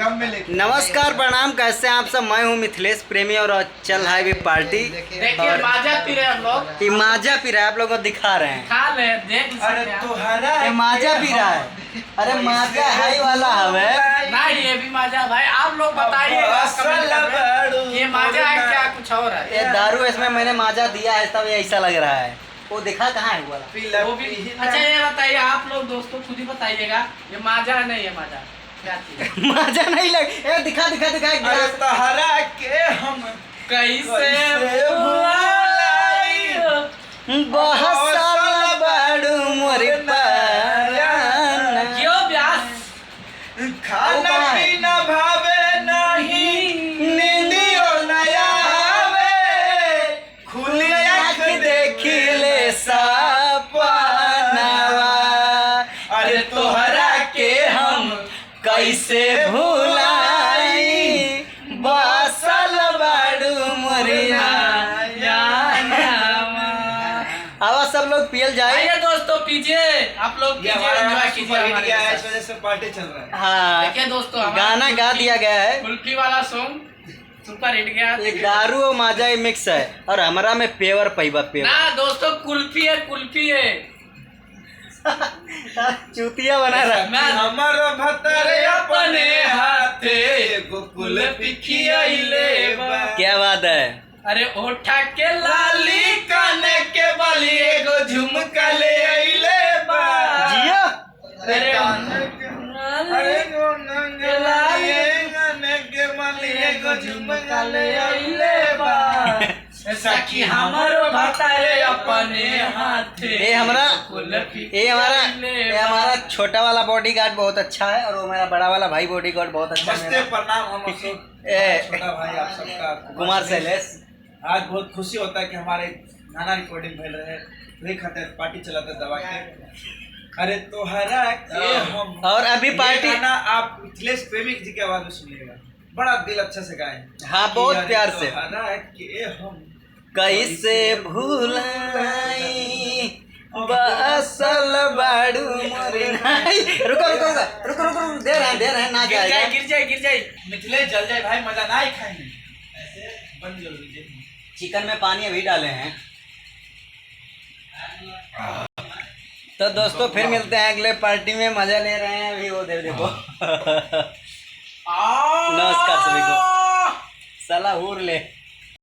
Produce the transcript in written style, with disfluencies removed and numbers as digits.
कम में लेके। नमस्कार प्रणाम, कैसे हैं आप सब। मैं हूं मिथिलेश प्रेमी और चल रहा है भी पार्टी। देखिए माजा पी रहे हम लोग। ये माजा पी रहा है, आप लोगों को दिखा रहे हैं। खा ले देख अरे तुहरा ये माजा पी रहा है। अरे माजा हाई वाला हवे ना, ये भी माजा भाई। आप लोग बताइएगा कमेंट में ये माजा है क्या कुछ और है। ये दारू, इसमें मैंने माजा दिया है तब ये ऐसा लग रहा है। वो दिखा कहाँ है वो वाला? वो भी अच्छा। ये बताइए आप लोग दोस्तों, खुद ही बताइएगा ये माजा है नहीं है माजा क्या चीज है? माजा नहीं लग। ए दिखा दिखा दिखा एक अरे गिलास। तुहरा के हम कैसे भुलाई। बहुत साल बाड़ू मोर पारान। क्यों ब्यास खाना पीना भावे नहीं, नींदियो न आवे, खुली आँख देखी ले सपनावा। अरे तोहरा के हम कैसे भुलाई, बसल बाड़ू मोरिया। आवा सब लोग पियल जाए। आइए दोस्तों पीजिए, आप लोग ये पीजिए, हमारा एंजॉय गाना कीजिए सुपर हिट हमारे गया है, साथ। इस वजह से पार्टी चल रहा है। हाँ, देखिए दोस्तों हमारा गाना गा दिया गया है। कुल्फी वाला सॉन्ग सुपर हिट गया। ये दारू और माजा ही मिक्स है और हमारा में पेवर पैबा पेवर। ना दोस्तों कुल्फी है कुल्फी है। चूतिया बना रहा है। मैं हमर भतरे अपने हाथे एगो कुल्फी खियाइले बा। क्या बात है। अरे ओठा के लाली लाली काने के बाली एगो झुमका ले आइले बा। जिया अरे अरे गो नंगे लाली काने के बाली एगो झुमका ले आइले बा। सखी हमारो भतारे अपने हाथे ये हमारा कुल्फी ये हमारा खियाइले ये हमारा छोटा वाला बॉडीगार्ड बहुत अच्छा है और वो मेरा बड़ा वाला भाई बॉडीगार्ड बहुत अच्छा है नमस्ते मेरा। प्रणाम। हम अशोक ए, छोटा भाई आप सबका कुमार शैलेश। आज बहुत खुशी होता है कि हमारे गाना रिकॉर्डिंग भइल रहे, वही खातिर पार्टी चलाते दबा के। अरे तोहरा के हम। और अभी ये पार्टी गाना आप मिथिलेश प्रेमी जी की आवाज में सुनिएगा, बड़ा दिल अच्छा से गाए। हाँ, बहुत कि अरे प्यार से। तोहरा के हम कैसे भूलाई, बसल बाड़ू मोरे। नहीं, रुको रुको रुको रुको रुको, दे रहे हैं ना गिर जाए जाएगा। गिर जाए गिर जाए। मिथिलेश जल जाए भाई, मजा ना ही खाएंगे ऐसे बंद कर दीजिए। चिकन में पानी अभी डाले हैं। तो दोस्तों फिर मिलते हैं अगले पार्टी में, मजा ले रहे हैं अभी। वो देखो नमस्कार सभी को। साला हूर ले।